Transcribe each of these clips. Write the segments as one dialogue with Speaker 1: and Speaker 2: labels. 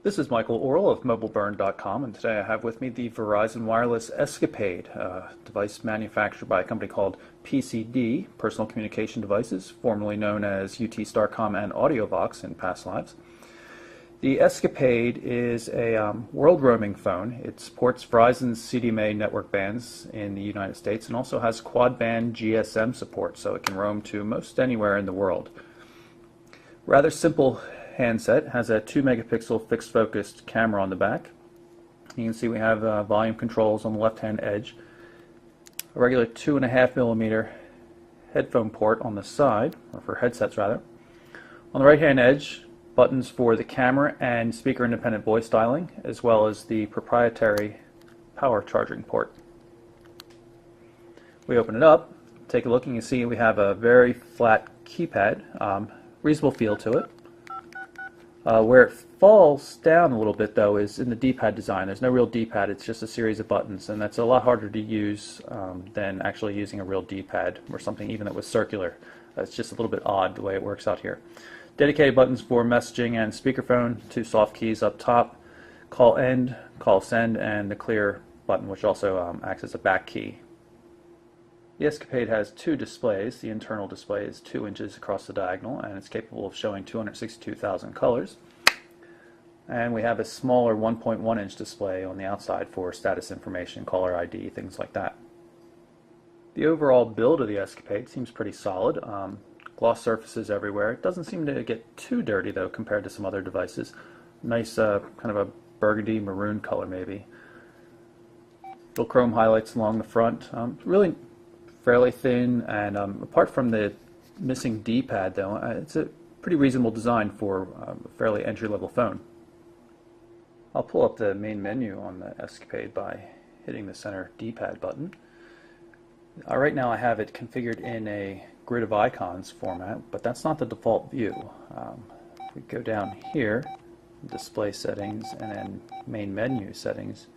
Speaker 1: This is Michael Orrell of MobileBurn.com, and today I have with me the Verizon Wireless Escapade, a device manufactured by a company called PCD, Personal Communication Devices, formerly known as UT Starcom and AudioVox in past lives. The Escapade is a world roaming phone. It supports Verizon's CDMA network bands in the United States and also has quad band GSM support, so it can roam to most anywhere in the world. Rather simple handset, has a 2 megapixel fixed focused camera on the back. You can see we have volume controls on the left hand edge, a regular 2.5 millimeter headphone port on the side, or for headsets rather. On the right hand edge, buttons for the camera and speaker independent voice dialing, as well as the proprietary power charging port. We open it up, take a look, and you see we have a very flat keypad, reasonable feel to it. Where it falls down a little bit, though, is in the D-pad design. There's no real D-pad, it's just a series of buttons, and that's a lot harder to use than actually using a real D-pad or something even that was circular. It's just a little bit odd the way it works out here. Dedicated buttons for messaging and speakerphone, 2 soft keys up top, call end, call send, and the clear button, which also acts as a back key. The Escapade has 2 displays. The internal display is 2 inches across the diagonal, and it's capable of showing 262,000 colors. And we have a smaller 1.1 inch display on the outside for status information, caller ID, things like that. The overall build of the Escapade seems pretty solid. Gloss surfaces everywhere. It doesn't seem to get too dirty, though, compared to some other devices. Nice kind of a burgundy maroon color, maybe. Little chrome highlights along the front. Really fairly thin, and apart from the missing D-pad, though, it's a pretty reasonable design for a fairly entry-level phone. I'll pull up the main menu on the Escapade by hitting the center D-pad button. Right now I have it configured in a grid of icons format, but that's not the default view. If we go down here, display settings, and then main menu settings,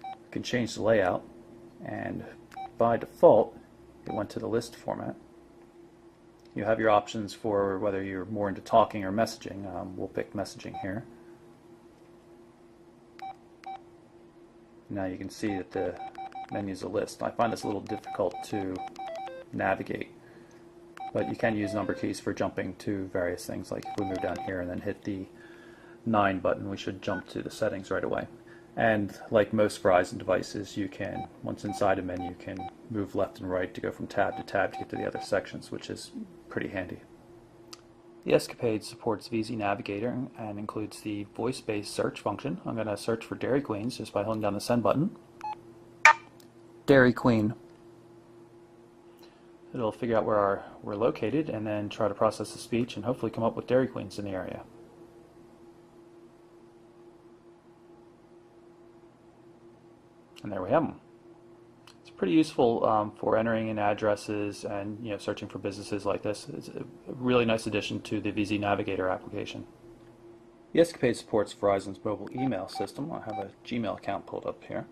Speaker 1: we can change the layout, and by default it went to the list format. You have your options for whether you're more into talking or messaging. We'll pick messaging here. Now you can see that the menu is a list. I find this a little difficult to navigate, but you can use number keys for jumping to various things. Like if we move down here and then hit the 9 button, we should jump to the settings right away. And like most Verizon devices, you can, once inside a menu, you can move left and right to go from tab to tab to get to the other sections, which is pretty handy. The Escapade supports VZ Navigator and includes the voice-based search function. I'm going to search for Dairy Queens just by holding down the send button. Dairy Queen. It'll figure out where we're located and then try to process the speech and hopefully come up with Dairy Queens in the area. And there we have them. It's pretty useful for entering in addresses and searching for businesses like this. It's a really nice addition to the VZ Navigator application. The Escapade supports Verizon's mobile email system. I have a Gmail account pulled up here.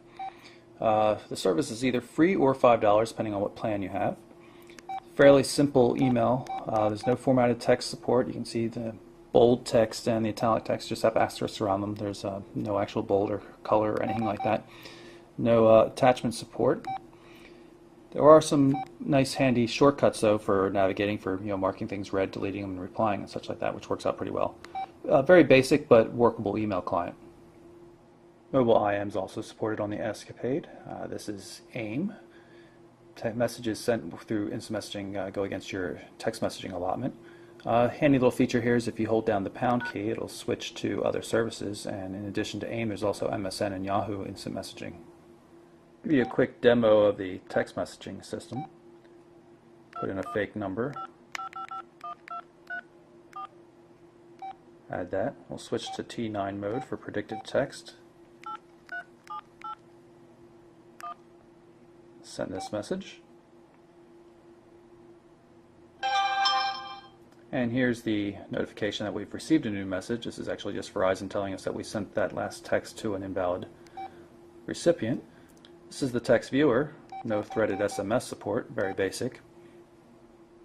Speaker 1: The service is either free or $5 depending on what plan you have. Fairly simple email. There's no formatted text support. You can see the bold text and the italic text just have asterisks around them. There's no actual bold or color or anything like that. No attachment support. There are some nice handy shortcuts though for navigating, for marking things red, deleting them, and replying and such like that, which works out pretty well. Very basic but workable email client. Mobile IM is also supported on the Escapade. This is AIM. Messages sent through instant messaging go against your text messaging allotment. Handy little feature here is if you hold down the pound key, it'll switch to other services, and in addition to AIM, there's also MSN and Yahoo instant messaging. Give you a quick demo of the text messaging system. Put in a fake number. Add that. We'll switch to T9 mode for predictive text. Send this message. And here's the notification that we've received a new message. This is actually just Verizon telling us that we sent that last text to an invalid recipient. This is the text viewer. No threaded SMS support, very basic.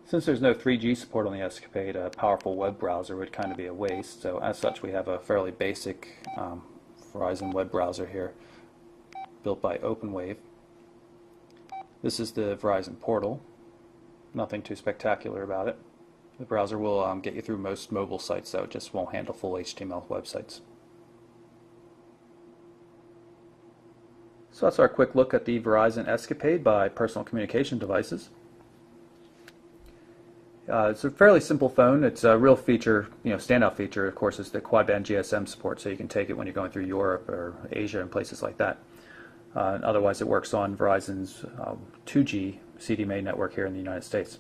Speaker 1: Since there's no 3G support on the Escapade, a powerful web browser would kind of be a waste. So as such, we have a fairly basic Verizon web browser here, built by OpenWave. This is the Verizon portal. Nothing too spectacular about it. The browser will get you through most mobile sites, though it just won't handle full HTML websites. So that's our quick look at the Verizon Escapade by Personal Communication Devices. It's a fairly simple phone. It's a real feature, standout feature, of course, is the quad-band GSM support, so you can take it when you're going through Europe or Asia and places like that. Otherwise, it works on Verizon's 2G CDMA network here in the United States.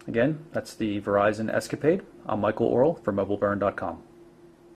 Speaker 1: Again, that's the Verizon Escapade. I'm Michael Orrell for MobileBurn.com.